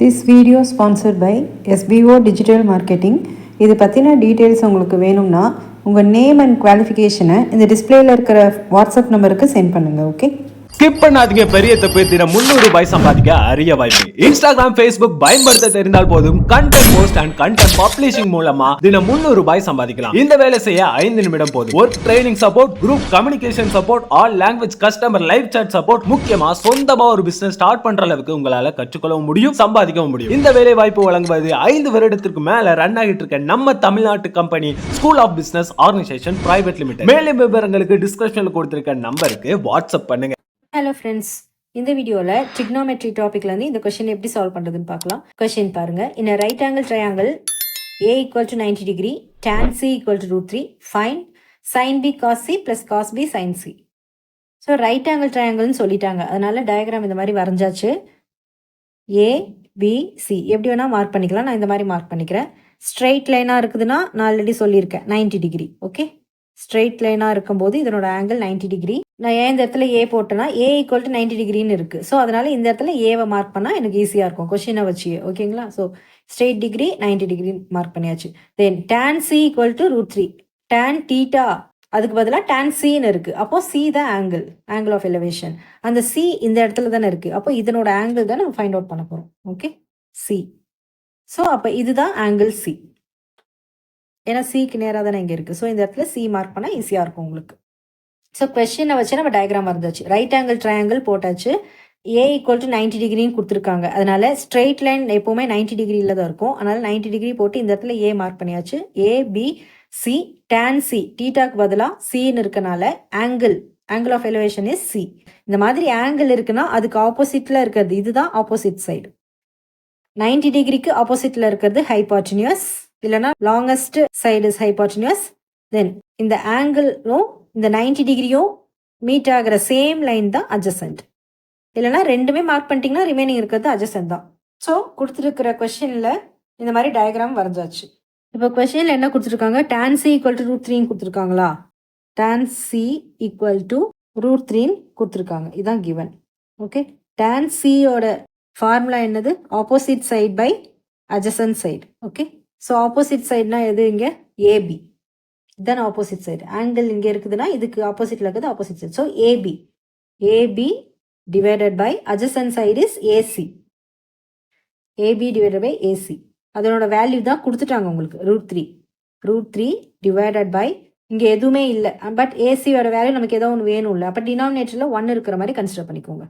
This video sponsored by SBO Digital Marketing. இது பற்றின details உங்களுக்கு வேணும்னா உங்கள் நேம் அண்ட் குவாலிஃபிகேஷனை இந்த டிஸ்பிளேல இருக்கிற வாட்ஸ்அப் நம்பருக்கு சென்ட் பண்ணுங்கள். ஓகே, ஸ்கிப் பண்ணாதீங்க. பெரிய தப்பு. தினம் 300 ரூபாய் சம்பாதிக்க அரிய வாய்ப்பு. இன்ஸ்டாகிராம், ஃபேஸ்புக் பயன்படுத்த தெரிந்தால் போதும். Content post and content publishing மூலமா தினம் 300 ரூபாய் சம்பாதிக்கலாம். இந்த வேலை செய்ய 5 நிமிடம் போதும். Work training support, group communication support, all language customer live chat support, முக்கியமா சொந்தமா ஒரு பிசினஸ் ஸ்டார்ட் பண்ற அளவுக்கு உங்களால கற்றுக்கொள்ளவும் முடியும், சம்பாதிக்கவும் முடியும். இந்த வேலை வாய்ப்பு வழங்குவது 5 வருடத்திற்கு மேல ரன் ஆகிட்டு இருக்க நம்ம தமிழ்நாட்டு company school of business organisation private limited. மேலும் விவரங்களுக்கு டிஸ்கிரிப்ஷன்ல கொடுத்திருக்க நம்பருக்கு வாட்ஸ்அப் பண்ணுங்க. ஹலோ ஃப்ரெண்ட்ஸ், இந்த வீடியோவில் ட்ரிக்னோமெட்ரி டாப்பிக்லேருந்து இந்த கொஷின் எப்படி சால்வ் பண்ணுறதுன்னு பார்க்கலாம். கொஷின் பாருங்கள். In right angle triangle A equal to 90 degree, tan C equal to √3, fine sin B cos C plus cos B sin C. So right angle ட்ரையாங்கிள்னு சொல்லிட்டாங்க, அதனால டயக்ராம் இந்த மாதிரி வரைஞ்சாச்சு. A B C எப்படி வேணால் மார்க் பண்ணிக்கலாம். நான் இந்த மாதிரி மார்க் பண்ணிக்கிறேன். ஸ்ட்ரெயிட் லைனாக இருக்குதுன்னா நான் ஆல்ரெடி சொல்லியிருக்கேன் 90 டிகிரி. ஓகே, ஸ்ட்ரெயிட் லைனாக இருக்கும்போது இதனோட ஆங்கிள் 90 டிகிரி. நான் ஏன் இந்த இடத்துல ஏ போட்டேன்னா A ஈக்குவல் டு 90 டிகிரின்னு இருக்குது. ஸோ அதனால் இந்த இடத்துல ஏவை மார்க் பண்ணால் எனக்கு ஈஸியாக இருக்கும் கொஷினை வச்சு. ஓகேங்களா? So straight degree 90 degree mark பண்ணியாச்சு. தென் tan C equal to √3, tan theta அதுக்கு பதிலாக tan Cன்னு இருக்குது. அப்போ C தான் ஆங்கிள் ஆஃப் எலிவேஷன். அந்த C இந்த இடத்துல தானே இருக்குது. அப்போ இதனோட ஆங்கிள் தான் நம்ம ஃபைண்ட் அவுட் பண்ண போகிறோம். Okay, C. ஸோ அப்போ இதுதான் ஆங்கிள் C. ஏன்னா சிக்கு நேராக தானே இங்கே இருக்குது. ஸோ இந்த இடத்துல C மார்க் பண்ணால் ஈஸியாக இருக்கும் உங்களுக்கு. ஸோ கொஸ்டினை வச்சு நம்ம டயக்ராம் வரைஞ்சாச்சு. ரைட் ஆங்கிள் ட்ரையாங்கிள் போட்டாச்சு. A ஈக்குவல் டு 90 டிகிரின்னு கொடுத்துருக்காங்க. அதனால ஸ்ட்ரெயிட் லைன் எப்போவுமே 90 டிகிரியில் தான் இருக்கும். அதனால 90 டிகிரி போட்டு இந்த இடத்துல A மார்க் பண்ணியாச்சு. A B C, tan C தீட்டாக்கு பதிலாக Cன்னு இருக்கனால angle of elevation is C. இந்த மாதிரி ஆங்கிள் இருக்குன்னா அதுக்கு ஆப்போசிட்டில் இருக்கிறது இதுதான் ஆப்போசிட் சைடு. 90 டிகிரிக்கு ஆப்போசிட்டில் இருக்கிறது ஹைபார்டினியஸ், இல்லைனா லாங்கஸ்ட் சைடு இஸ் ஹைபார்டினியஸ். தென் இந்த ஆங்கிளும் இந்த 90 டிகிரியும் மீட் ஆகிற சேம் லைன் தான் அட்ஜசன்ட். இல்லைனா ரெண்டுமே மார்க் பண்ணிட்டீங்கன்னா ரிமைனிங் இருக்கிறது அட்ஜசன்ட் தான். ஸோ கொடுத்துருக்கிற கொஸ்டினில் இந்த மாதிரி டயக்ராம் வரைஞ்சாச்சு. இப்போ கொஸ்டினில் என்ன கொடுத்துருக்காங்க? tan C ஈக்குவல் டு √3 கொடுத்துருக்காங்களா? tan C ஈக்குவல் டு √3 கொடுத்துருக்காங்க. இதுதான் கிவன். ஓகே, tan Cயோட ஃபார்முலா என்னது? Opposite side by adjacent side. Okay, so opposite சைட்னா எது? இங்கே AB இதுதான் ஆப்போசிட் சைடு. ஆங்கிள் இங்கே இருக்குதுன்னா இதுக்கு ஆப்போசிட்டில் இருக்குது opposite side. So AB divided by adjacent side is AC. AB divided by AC அதனோட வேல்யூ தான் கொடுத்துட்டாங்க உங்களுக்கு √3 டிவைடட் பை இங்கே எதுவுமே இல்லை. பட் ஏசியோட வேல்யூ நமக்கு ஏதோ ஒன்று வேணும் இல்லை. அப்போ டினாமினேட்டரில் 1 இருக்கிற மாதிரி கன்சிடர் பண்ணிக்கோங்க.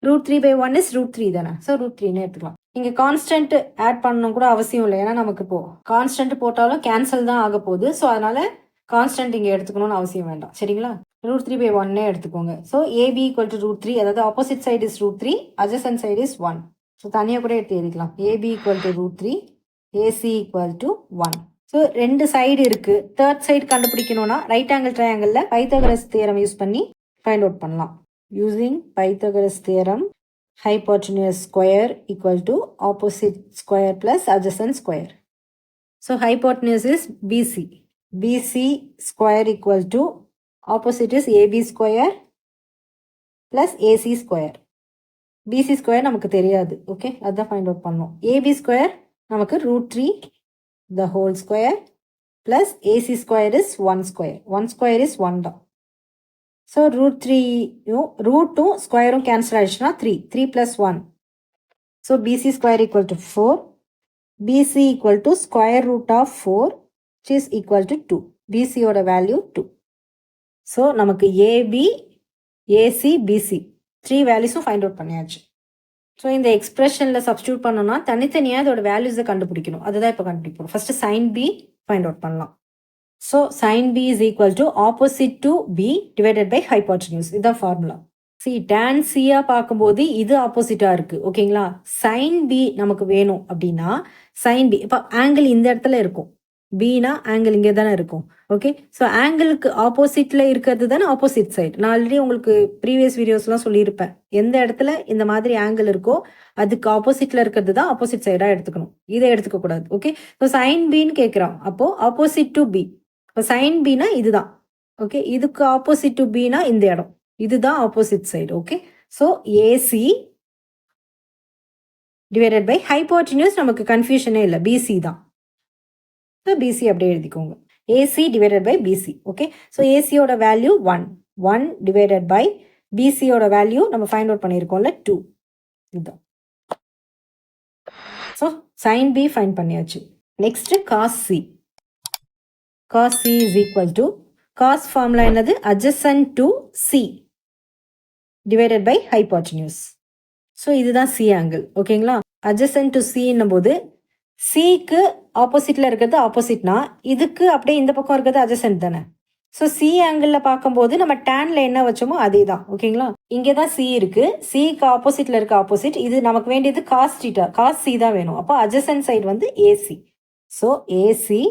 √3/1 இஸ் √3 தானே. ஸோ √3ன்னு எடுத்துக்கலாம். இங்கே கான்ஸ்டன்ட் ஆட் பண்ணணும் கூட அவசியம் இல்லை. ஏன்னா நமக்கு இப்போ கான்ஸ்டன்ட் போட்டாலும் கேன்சல் தான் ஆக போகுது. ஸோ அதனால கான்ஸ்டன்ட் இங்கே எடுத்துக்கணும்னு அவசியம் வேண்டாம். சரிங்களா? √3/1 எடுத்துக்கோங்க. ஸோ AB ஈக்குவல் டு √3, அதாவது opposite side is √3, adjacent side is 1. So தனியாக கூட எடுத்து எழுதிக்கலாம். AB equal to √3, AC equal to 1. So 2 side இருக்குது. தேர்ட் சைடு கண்டுபிடிக்கணும்னா ரைட் ஆங்கிள் ட்ரையாங்கிளில் பைத்தகரஸ் தியரம் யூஸ் பண்ணி ஃபைண்ட் அவுட் பண்ணலாம். Using Pythagoras theorem, hypotenuse square equal to opposite square plus adjacent square. So hypotenuse is BC. BC square equal to opposite is AB square plus AC square. BC square நமக்கு தெரியாது. Okay, அதான் find out பண்ணோம். AB square நமக்கு √3 the whole square plus AC square is 1 square. 1 square is 1 தான். So √3யும் √2 ஸ்கொயரும் cancel ஆயிடுச்சுன்னா 3 + 1. So BC square equal to 4. BC equal to square root of 4 which is equal to 2. BCயோட value 2. So நமக்கு AB, AC, BC 3 வேல்யூஸும் find out பண்ணியாச்சு. So இந்த எக்ஸ்பிரஷனில் substitute பண்ணோம்னா தனித்தனியாக இதோட வேல்யூஸை கண்டுபிடிக்கணும். அதுதான் இப்போ கண்டுபிடிப்போம். First sin B find out பண்ணலாம். So sin B is equal to opposite to B divided by hypotenuse. இதுதான் ஃபார்முலா. See, tan C பார்க்கும்போது இது ஆப்போசிட்டாக இருக்குது. ஓகேங்களா? sin B நமக்கு வேணும் அப்படின்னா sin B இப்போ ஆங்கிள் இந்த இடத்துல இருக்கும். Bனா ஆங்கிள் இங்கே தானே இருக்கும். ஓகே, ஸோ ஆங்கிளுக்கு ஆப்போசிட்டில் இருக்கிறது தானே ஆப்போசிட் சைடு. நான் ஆல்ரெடி உங்களுக்கு ப்ரீவியஸ் வீடியோஸ்லாம் சொல்லியிருப்பேன். எந்த இடத்துல இந்த மாதிரி ஆங்கிள் இருக்கோ அதுக்கு ஆப்போசிட்டில் இருக்கிறது தான் ஆப்போசிட் சைடாக எடுத்துக்கணும். இதை எடுத்துக்கக்கூடாது. ஓகே, ஸோ sin Bன்னு கேட்குறோம். அப்போது ஆப்போசிட் டு B. இப்போ sin Bனா இதுதான். ஓகே, இதுக்கு ஆப்போசிட் டு Bனா இந்த இடம். இதுதான் opposite side. Okay, so AC divided by hypotenuse நமக்கு கன்ஃபியூஷனே இல்லை, பிசி தான். ஸோ பிசி அப்படியே எழுதிக்கோங்க. AC divided by BC. Okay, so ஏசியோட வேல்யூ 1, 1 டிவைடட் பை பிசியோட வேல்யூ நம்ம ஃபைண்ட் அவுட் பண்ணியிருக்கோம்ல 2. இதுதான். ஸோ சைன் பி ஃபைண்ட் பண்ணியாச்சு. Next cos C. Cos C is equal to, cos formula என்னது, adjacent to C divided by hypotenuse. So இதுதான் C angle. ஓகேங்களா, adjacent to சின்னும் போது சிக்கு ஆப்போசிட்ல இருக்கிறது ஆப்போசிட்னா இதுக்கு அப்படியே இந்த பக்கம் இருக்கிறது adjacent தானே. ஸோ சி ஆங்கிளில் பார்க்கும்போது நம்ம டேன்ல என்ன வச்சோமோ அதே தான். ஓகேங்களா, இங்கே தான் சி இருக்கு, சிக்கு ஆப்போசிட்ல இருக்க ஆப்போசிட். இது நமக்கு வேண்டியது காஸ் தீட்டா, காஸ் சி தான் வேணும். அப்போ adjacent சைடு வந்து AC. So AC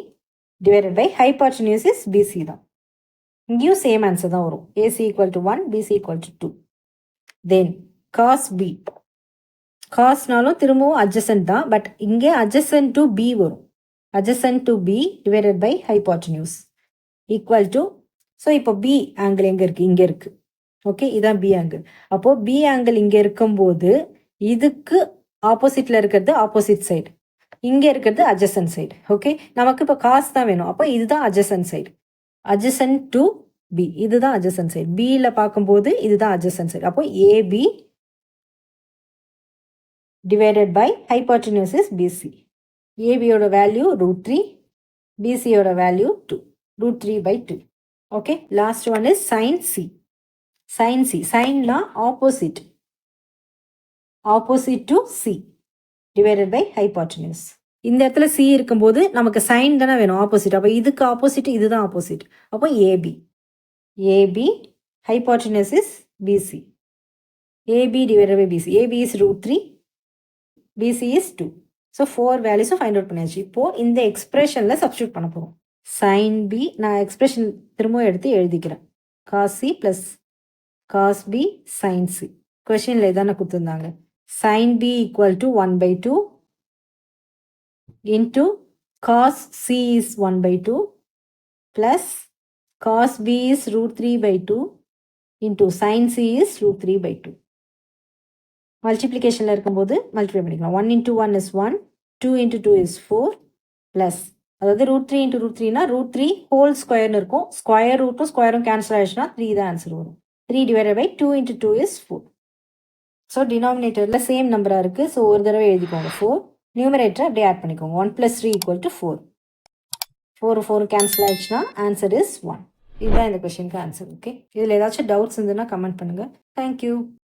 divided by hypotenuse is BC தான். இங்கேயும் சேம் ஆன்சர் தான் வரும். AC equal to 1, BC equal to 2. Then cos B. காஸ்னாலும் திரும்பவும் adjacent தான், பட் இங்கே adjacent டு பி வரும். adjacent to B divided by hypotenuse equal to, so இப்போ பி ஆங்கிள் எங்கே இருக்குது, இங்கே இருக்குது. ஓகே, இதான் பி ஆங்கிள். அப்போது பி ஆங்கிள் இங்கே இருக்கும்போது இதுக்கு ஆப்போசிட்டில் இருக்கிறது ஆப்போசிட் சைடு, இங்கே இருக்கிறது adjacent சைடு. ஓகே, நமக்கு இப்போ காஸ் தான் வேணும். அப்போ இதுதான் adjacent side, adjacent to B. இதுதான் adjacent சைடு. பியில் பார்க்கும்போது இதுதான் adjacent சைடு. அப்போ AB divided by hypotenuse is BC. ஏபியோட வேல்யூ √3, பிசியோட value 2, √3/2. Okay, last one is sine C. Sine C, சைன்னா opposite, opposite to C divided by hypotenuse. இந்த இடத்துல சி இருக்கும்போது நமக்கு சைன் தானே வேணும், ஆப்போசிட். அப்போ இதுக்கு ஆப்போசிட் இதுதான் ஆப்போசிட். அப்போ AB, AB hypotenuse is BC. AB divided by BC. AB is √3, BC is 2. So 4 வேல்யூஸும் ஃபைண்ட் அவுட் பண்ணியாச்சு. இப்போது இந்த எக்ஸ்பிரஷனில் சப்ஸ்டியூட் பண்ண போகிறோம். சைன் பி, நான் எக்ஸ்பிரஷன் திரும்ப எடுத்து எழுதிக்கிறேன். Cos C plus cos B sine C. கொஷினில் இதானே கொடுத்துருந்தாங்க. Sine B equal to 1/2 into cos C is 1/2 plus cos B is √3/2 into sine C is √3/2. மல்டிப்ளிகேஷனில் இருக்கும்போது மல்டிப்ளை பண்ணிக்கலாம். 1 × 1 இஸ் 1, 2 × 2 இஸ் 4 ப்ளஸ், அதாவது √3 × √3னா √3 ஹோல் ஸ்கொயர்னு இருக்கும். ஸ்கொயர் ரூட்டும் ஸ்கொயரும் கேன்சல் ஆயிடுச்சுன்னா 3 தான் ஆன்சர் வரும். 3 டிவைடட் பை 2 × 2 இஸ் 4. ஸோ டினாமினேட்டரில் சேம் நம்பராக இருக்குது. ஸோ ஒரு தடவை எழுதிக்கோங்க 4. நியூமரேட்டரை அப்படியே ஆட் பண்ணிக்கோங்க. 1 + 3 = 4. 4 கேன்சல் ஆயிடுச்சுன்னா ஆன்சர் இஸ் 1. இதுதான் இந்த கொஷனுக்கு ஆன்சர். ஓகே, இதில் ஏதாச்சும் டவுட்ஸ் இருந்ததுன்னா கமெண்ட் பண்ணுங்கள். தேங்க்யூ.